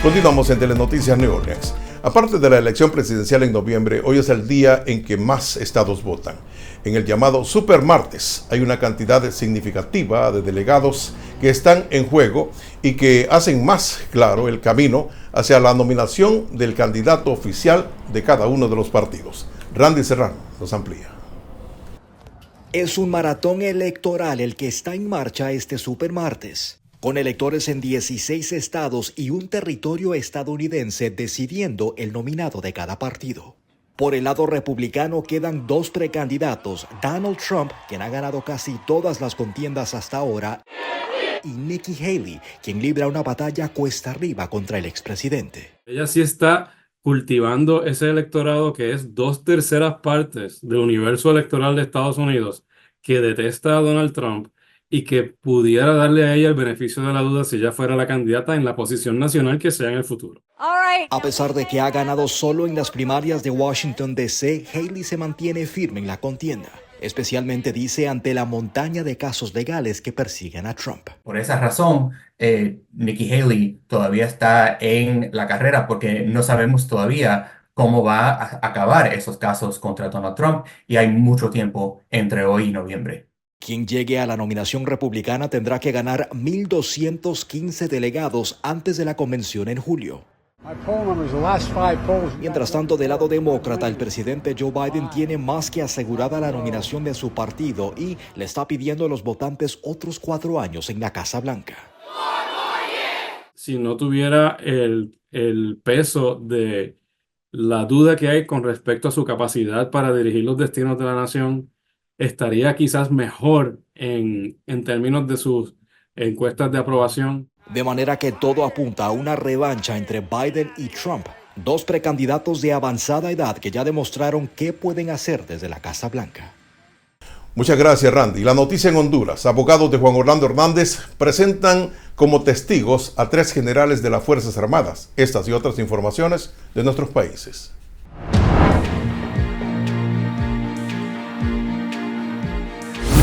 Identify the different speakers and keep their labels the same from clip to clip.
Speaker 1: Continuamos en Telenoticias New Orleans. Aparte de la elección presidencial en noviembre, hoy es el día en que más estados votan. En el llamado Super Martes hay una cantidad significativa de delegados que están en juego y que hacen más claro el camino hacia la nominación del candidato oficial de cada uno de los partidos. Randy Serrano nos amplía.
Speaker 2: Es un maratón electoral el que está en marcha este Super Martes, con electores en 16 estados y un territorio estadounidense decidiendo el nominado de cada partido. Por el lado republicano quedan dos precandidatos, Donald Trump, quien ha ganado casi todas las contiendas hasta ahora, y Nikki Haley, quien libra una batalla cuesta arriba contra el expresidente.
Speaker 3: Ella sí está cultivando ese electorado que es 2/3 partes del universo electoral de Estados Unidos que detesta a Donald Trump y que pudiera darle a ella el beneficio de la duda si ella fuera la candidata en la posición nacional que sea en el futuro.
Speaker 2: A pesar de que ha ganado solo en las primarias de Washington, D.C., Haley se mantiene firme en la contienda, especialmente dice ante la montaña de casos legales que persiguen a Trump.
Speaker 4: Por esa razón, Nikki Haley todavía está en la carrera porque no sabemos todavía cómo va a acabar esos casos contra Donald Trump y hay mucho tiempo entre hoy y noviembre.
Speaker 2: Quien llegue a la nominación republicana tendrá que ganar 1,215 delegados antes de la convención en julio. Mientras tanto, del lado demócrata, el presidente Joe Biden tiene más que asegurada la nominación de su partido y le está pidiendo a los votantes otros 4 años en la Casa Blanca.
Speaker 3: Si no tuviera el peso de la duda que hay con respecto a su capacidad para dirigir los destinos de la nación, estaría quizás mejor en términos de sus encuestas de aprobación.
Speaker 2: De manera que todo apunta a una revancha entre Biden y Trump, dos precandidatos de avanzada edad que ya demostraron qué pueden hacer desde la Casa Blanca.
Speaker 1: Muchas gracias, Randy. La noticia en Honduras. Abogados de Juan Orlando Hernández presentan como testigos a 3 generales de las Fuerzas Armadas. Estas y otras informaciones de nuestros países.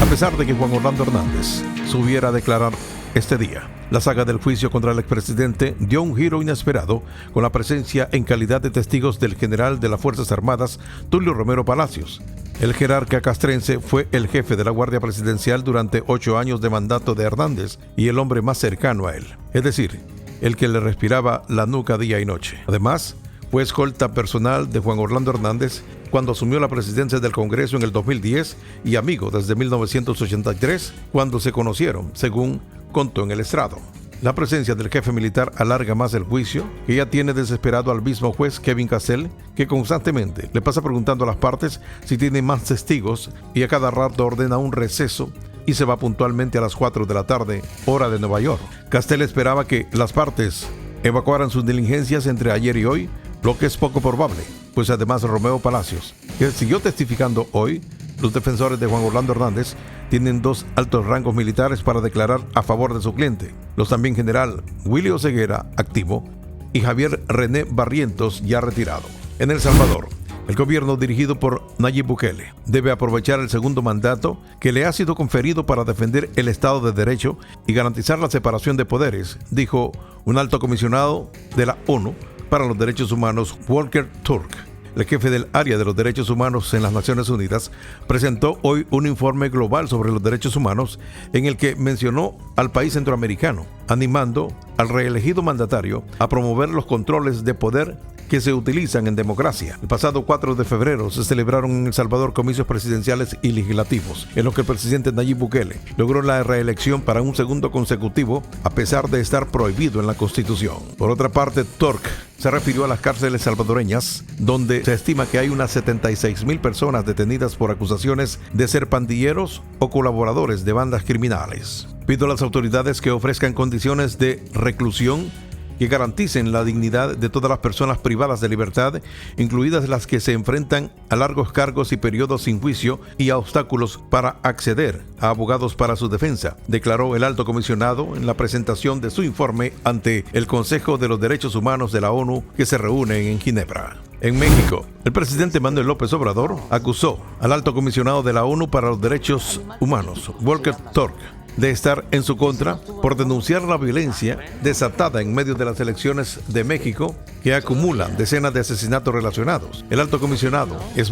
Speaker 1: A pesar de que Juan Orlando Hernández subiera a declarar este día, la saga del juicio contra el expresidente dio un giro inesperado con la presencia en calidad de testigos del general de las Fuerzas Armadas, Tulio Romero Palacios. El jerarca castrense fue el jefe de la Guardia Presidencial durante 8 años de mandato de Hernández y el hombre más cercano a él, es decir, el que le respiraba la nuca día y noche. Además, fue escolta personal de Juan Orlando Hernández cuando asumió la presidencia del Congreso en el 2010 y amigo desde 1983, cuando se conocieron, según contó en el estrado. La presencia del jefe militar alarga más el juicio, que ya tiene desesperado al mismo juez Kevin Cassell, que constantemente le pasa preguntando a las partes si tienen más testigos y a cada rato ordena un receso y se va puntualmente a las 4 de la tarde, hora de Nueva York. Cassell esperaba que las partes evacuaran sus diligencias entre ayer y hoy, lo que es poco probable, pues además Romero Palacios, que siguió testificando hoy, los defensores de Juan Orlando Hernández tienen 2 altos rangos militares para declarar a favor de su cliente, los también general Willy Oseguera, activo, y Javier René Barrientos, ya retirado. En El Salvador, el gobierno dirigido por Nayib Bukele debe aprovechar el segundo mandato que le ha sido conferido para defender el Estado de Derecho y garantizar la separación de poderes, dijo un alto comisionado de la ONU para los Derechos Humanos, Volker Turk. El jefe del área de los derechos humanos en las Naciones Unidas presentó hoy un informe global sobre los derechos humanos en el que mencionó al país centroamericano, animando al reelegido mandatario a promover los controles de poder que se utilizan en democracia. El pasado 4 de febrero se celebraron en El Salvador comicios presidenciales y legislativos, en los que el presidente Nayib Bukele logró la reelección para un segundo consecutivo, a pesar de estar prohibido en la Constitución. Por otra parte, Turk se refirió a las cárceles salvadoreñas, donde se estima que hay unas 76,000 personas detenidas por acusaciones de ser pandilleros o colaboradores de bandas criminales. Pido a las autoridades que ofrezcan condiciones de reclusión que garanticen la dignidad de todas las personas privadas de libertad, incluidas las que se enfrentan a largos cargos y periodos sin juicio y a obstáculos para acceder a abogados para su defensa, declaró el alto comisionado en la presentación de su informe ante el Consejo de los Derechos Humanos de la ONU, que se reúne en Ginebra. En México, el presidente Manuel López Obrador acusó al alto comisionado de la ONU para los Derechos Humanos, Volker Turk, de estar en su contra por denunciar la violencia desatada en medio de las elecciones de México, que acumulan decenas de asesinatos relacionados. El alto comisionado es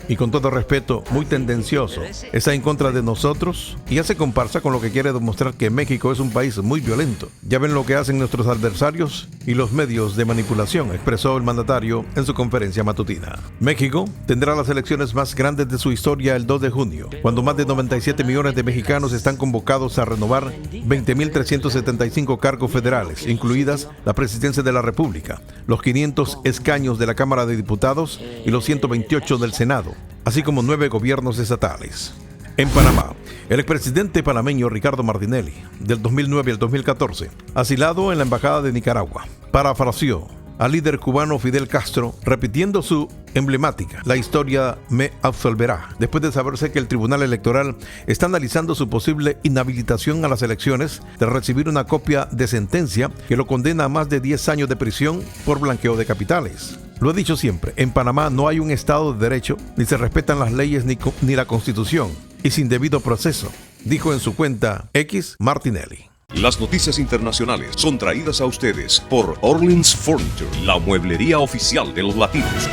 Speaker 1: y con todo respeto, muy tendencioso. Está en contra de nosotros y hace comparsa con lo que quiere demostrar que México es un país muy violento. Ya ven lo que hacen nuestros adversarios y los medios de manipulación, expresó el mandatario en su conferencia matutina. México tendrá las elecciones más grandes de su historia el 2 de junio, cuando más de 97 millones de mexicanos están convocados a renovar 20.375 cargos federales, incluidas la presidencia de la República, los 500 escaños de la Cámara de Diputados y los 128 del Senado, así como 9 gobiernos estatales. En Panamá, el expresidente panameño Ricardo Martinelli, del 2009 al 2014, asilado en la Embajada de Nicaragua, parafraseó al líder cubano Fidel Castro, repitiendo su emblemática "La historia me absolverá", después de saberse que el Tribunal Electoral está analizando su posible inhabilitación a las elecciones tras recibir una copia de sentencia que lo condena a más de 10 años de prisión por blanqueo de capitales. Lo he dicho siempre, en Panamá no hay un Estado de Derecho, ni se respetan las leyes ni la Constitución, y sin debido proceso, dijo en su cuenta X Martinelli.
Speaker 5: Las noticias internacionales son traídas a ustedes por Orleans Furniture, la mueblería oficial de los latinos.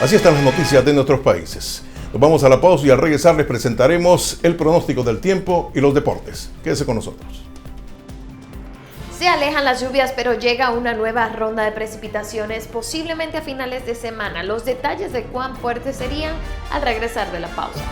Speaker 1: Así están las noticias de nuestros países. Nos vamos a la pausa y al regresar les presentaremos el pronóstico del tiempo y los deportes. Quédese con nosotros.
Speaker 6: Se alejan las lluvias, pero llega una nueva ronda de precipitaciones, posiblemente a finales de semana. Los detalles de cuán fuertes serían al regresar de la pausa.